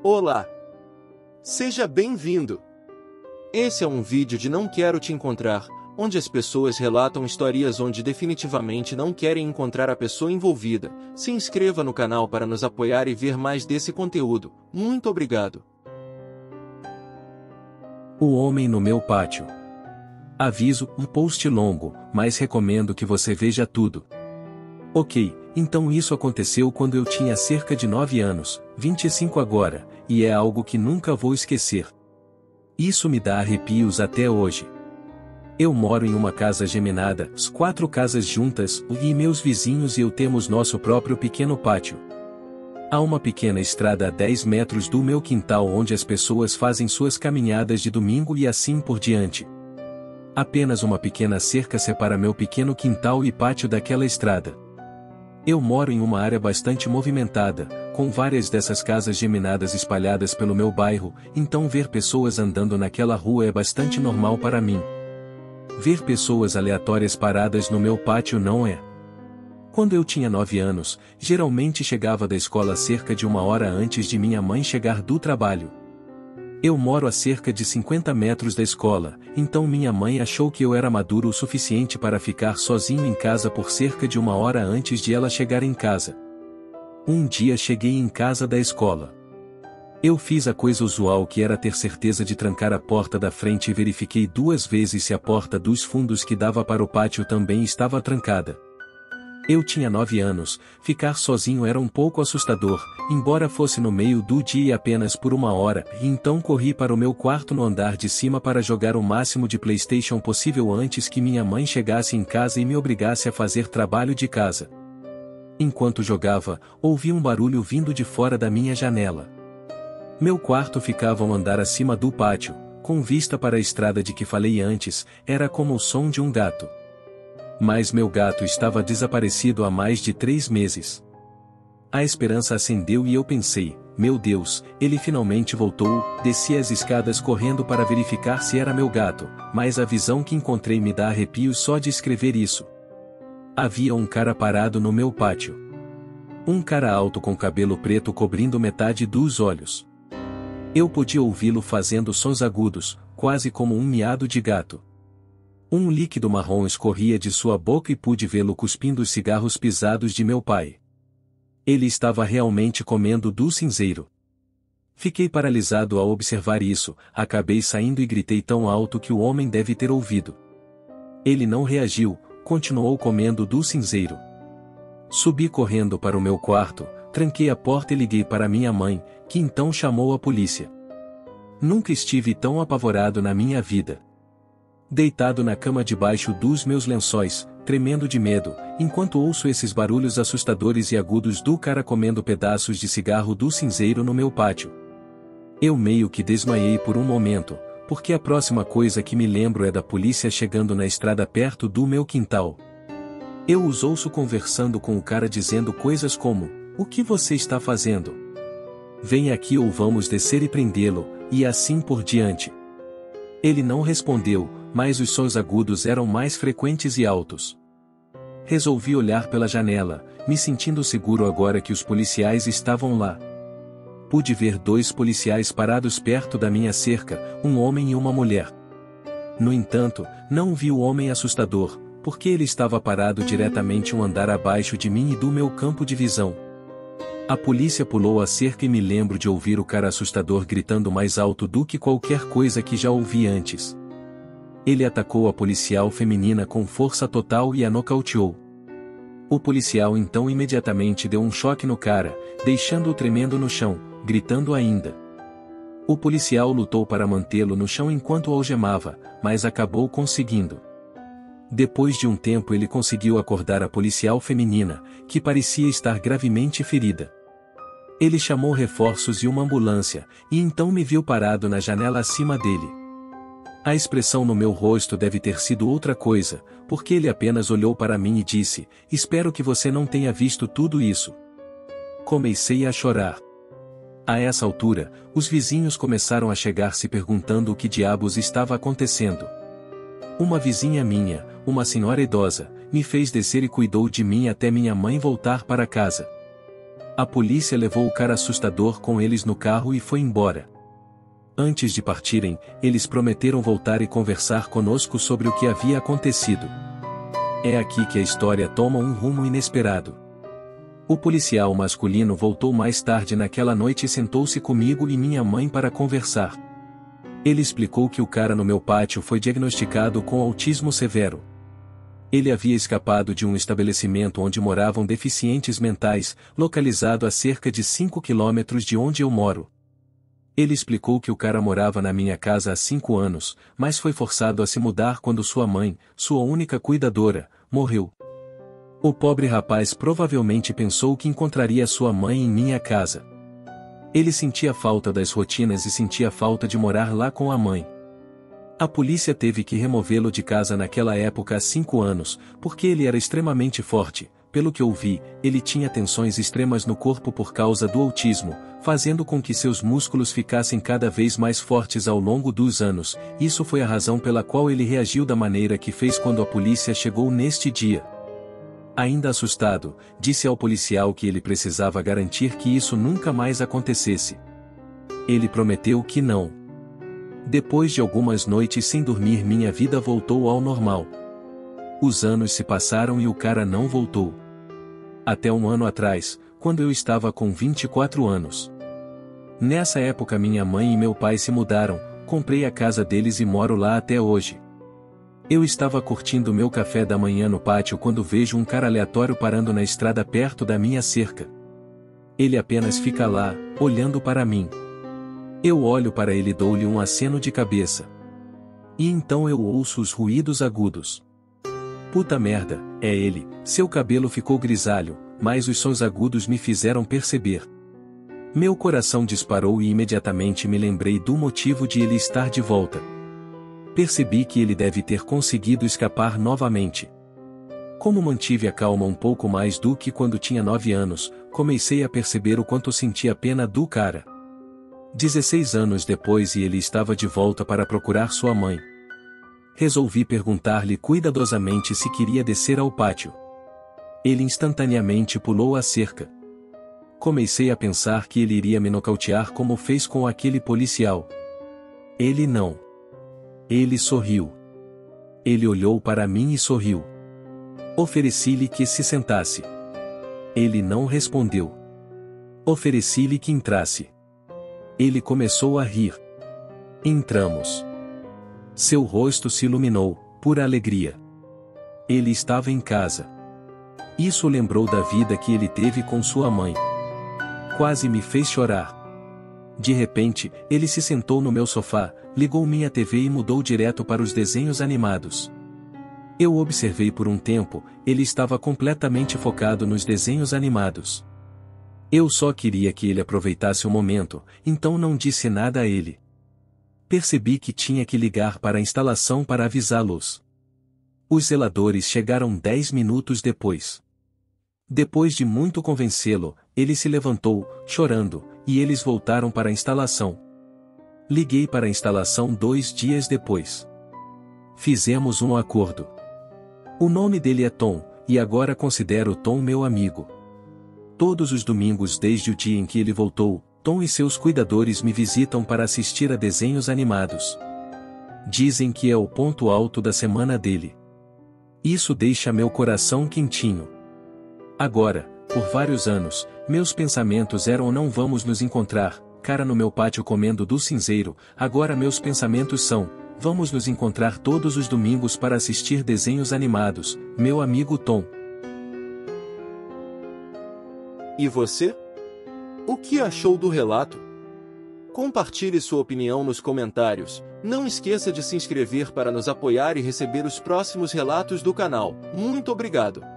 Olá! Seja bem-vindo! Esse é um vídeo de Não Quero Te Encontrar, onde as pessoas relatam histórias onde definitivamente não querem encontrar a pessoa envolvida. Se inscreva no canal para nos apoiar e ver mais desse conteúdo. Muito obrigado! O homem no meu pátio. Aviso, um post longo, mas recomendo que você veja tudo. Ok, então isso aconteceu quando eu tinha cerca de 9 anos, 25 agora, e é algo que nunca vou esquecer. Isso me dá arrepios até hoje. Eu moro em uma casa geminada, 4 casas juntas, e meus vizinhos e eu temos nosso próprio pequeno pátio. Há uma pequena estrada a 10 metros do meu quintal onde as pessoas fazem suas caminhadas de domingo e assim por diante. Apenas uma pequena cerca separa meu pequeno quintal e pátio daquela estrada. Eu moro em uma área bastante movimentada, com várias dessas casas geminadas espalhadas pelo meu bairro, então ver pessoas andando naquela rua é bastante normal para mim. Ver pessoas aleatórias paradas no meu pátio não é. Quando eu tinha 9 anos, geralmente chegava da escola cerca de 1 hora antes de minha mãe chegar do trabalho. Eu moro a cerca de 50 metros da escola, então minha mãe achou que eu era maduro o suficiente para ficar sozinho em casa por cerca de 1 hora antes de ela chegar em casa. Um dia cheguei em casa da escola. Eu fiz a coisa usual que era ter certeza de trancar a porta da frente e verifiquei 2 vezes se a porta dos fundos que dava para o pátio também estava trancada. Eu tinha 9 anos, ficar sozinho era um pouco assustador, embora fosse no meio do dia e apenas por 1 hora, e então corri para o meu quarto no andar de cima para jogar o máximo de PlayStation possível antes que minha mãe chegasse em casa e me obrigasse a fazer trabalho de casa. Enquanto jogava, ouvi um barulho vindo de fora da minha janela. Meu quarto ficava um andar acima do pátio, com vista para a estrada de que falei antes, era como o som de um gato. Mas meu gato estava desaparecido há mais de 3 meses. A esperança acendeu e eu pensei, meu Deus, ele finalmente voltou. Desci as escadas correndo para verificar se era meu gato, mas a visão que encontrei me dá arrepios só de escrever isso. Havia um cara parado no meu pátio. Um cara alto com cabelo preto cobrindo metade dos olhos. Eu podia ouvi-lo fazendo sons agudos, quase como um miado de gato. Um líquido marrom escorria de sua boca e pude vê-lo cuspindo os cigarros pisados de meu pai. Ele estava realmente comendo do cinzeiro. Fiquei paralisado ao observar isso, acabei saindo e gritei tão alto que o homem deve ter ouvido. Ele não reagiu, continuou comendo do cinzeiro. Subi correndo para o meu quarto, tranquei a porta e liguei para minha mãe, que então chamou a polícia. Nunca estive tão apavorado na minha vida. Deitado na cama debaixo dos meus lençóis, tremendo de medo, enquanto ouço esses barulhos assustadores e agudos do cara comendo pedaços de cigarro do cinzeiro no meu pátio. Eu meio que desmaiei por um momento, porque a próxima coisa que me lembro é da polícia chegando na estrada perto do meu quintal. Eu os ouço conversando com o cara dizendo coisas como, "O que você está fazendo? Vem aqui ou vamos descer e prendê-lo", e assim por diante. Ele não respondeu, mas os sons agudos eram mais frequentes e altos. Resolvi olhar pela janela, me sentindo seguro agora que os policiais estavam lá. Pude ver 2 policiais parados perto da minha cerca, um homem e uma mulher. No entanto, não vi o homem assustador, porque ele estava parado diretamente um andar abaixo de mim e do meu campo de visão. A polícia pulou a cerca e me lembro de ouvir o cara assustador gritando mais alto do que qualquer coisa que já ouvi antes. Ele atacou a policial feminina com força total e a nocauteou. O policial então imediatamente deu um choque no cara, deixando-o tremendo no chão, gritando ainda. O policial lutou para mantê-lo no chão enquanto o algemava, mas acabou conseguindo. Depois de um tempo ele conseguiu acordar a policial feminina, que parecia estar gravemente ferida. Ele chamou reforços e uma ambulância, e então me viu parado na janela acima dele. A expressão no meu rosto deve ter sido outra coisa, porque ele apenas olhou para mim e disse, "Espero que você não tenha visto tudo isso." Comecei a chorar. A essa altura, os vizinhos começaram a chegar se perguntando o que diabos estava acontecendo. Uma vizinha minha, uma senhora idosa, me fez descer e cuidou de mim até minha mãe voltar para casa. A polícia levou o cara assustador com eles no carro e foi embora. Antes de partirem, eles prometeram voltar e conversar conosco sobre o que havia acontecido. É aqui que a história toma um rumo inesperado. O policial masculino voltou mais tarde naquela noite e sentou-se comigo e minha mãe para conversar. Ele explicou que o cara no meu pátio foi diagnosticado com autismo severo. Ele havia escapado de um estabelecimento onde moravam deficientes mentais, localizado a cerca de 5 quilômetros de onde eu moro. Ele explicou que o cara morava na minha casa há 5 anos, mas foi forçado a se mudar quando sua mãe, sua única cuidadora, morreu. O pobre rapaz provavelmente pensou que encontraria sua mãe em minha casa. Ele sentia falta das rotinas e sentia falta de morar lá com a mãe. A polícia teve que removê-lo de casa naquela época há 5 anos, porque ele era extremamente forte. Pelo que eu vi, ele tinha tensões extremas no corpo por causa do autismo, fazendo com que seus músculos ficassem cada vez mais fortes ao longo dos anos. Isso foi a razão pela qual ele reagiu da maneira que fez quando a polícia chegou neste dia. Ainda assustado, disse ao policial que ele precisava garantir que isso nunca mais acontecesse. Ele prometeu que não. Depois de algumas noites sem dormir, minha vida voltou ao normal. Os anos se passaram e o cara não voltou. Até um ano atrás, quando eu estava com 24 anos. Nessa época minha mãe e meu pai se mudaram, comprei a casa deles e moro lá até hoje. Eu estava curtindo meu café da manhã no pátio quando vejo um cara aleatório parando na estrada perto da minha cerca. Ele apenas fica lá, olhando para mim. Eu olho para ele e dou-lhe um aceno de cabeça. E então eu ouço os ruídos agudos. Puta merda, é ele. Seu cabelo ficou grisalho, mas os sons agudos me fizeram perceber. Meu coração disparou e imediatamente me lembrei do motivo de ele estar de volta. Percebi que ele deve ter conseguido escapar novamente. Como mantive a calma um pouco mais do que quando tinha 9 anos, comecei a perceber o quanto sentia pena do cara. 16 anos depois e ele estava de volta para procurar sua mãe. Resolvi perguntar-lhe cuidadosamente se queria descer ao pátio. Ele instantaneamente pulou a cerca. Comecei a pensar que ele iria me nocautear como fez com aquele policial. Ele não. Ele sorriu. Ele olhou para mim e sorriu. Ofereci-lhe que se sentasse. Ele não respondeu. Ofereci-lhe que entrasse. Ele começou a rir. Entramos. Seu rosto se iluminou, por alegria. Ele estava em casa. Isso lembrou da vida que ele teve com sua mãe. Quase me fez chorar. De repente, ele se sentou no meu sofá, ligou minha TV e mudou direto para os desenhos animados. Eu observei por um tempo, ele estava completamente focado nos desenhos animados. Eu só queria que ele aproveitasse o momento, então não disse nada a ele. Percebi que tinha que ligar para a instalação para avisá-los. Os zeladores chegaram 10 minutos depois. Depois de muito convencê-lo, ele se levantou, chorando, e eles voltaram para a instalação. Liguei para a instalação 2 dias depois. Fizemos um acordo. O nome dele é Tom, e agora considero Tom meu amigo. Todos os domingos desde o dia em que ele voltou, Tom e seus cuidadores me visitam para assistir a desenhos animados. Dizem que é o ponto alto da semana dele. Isso deixa meu coração quentinho. Agora, por vários anos, meus pensamentos eram: não vamos nos encontrar, cara no meu pátio comendo do cinzeiro. Agora meus pensamentos são: vamos nos encontrar todos os domingos para assistir desenhos animados, meu amigo Tom. E você? O que achou do relato? Compartilhe sua opinião nos comentários. Não esqueça de se inscrever para nos apoiar e receber os próximos relatos do canal. Muito obrigado!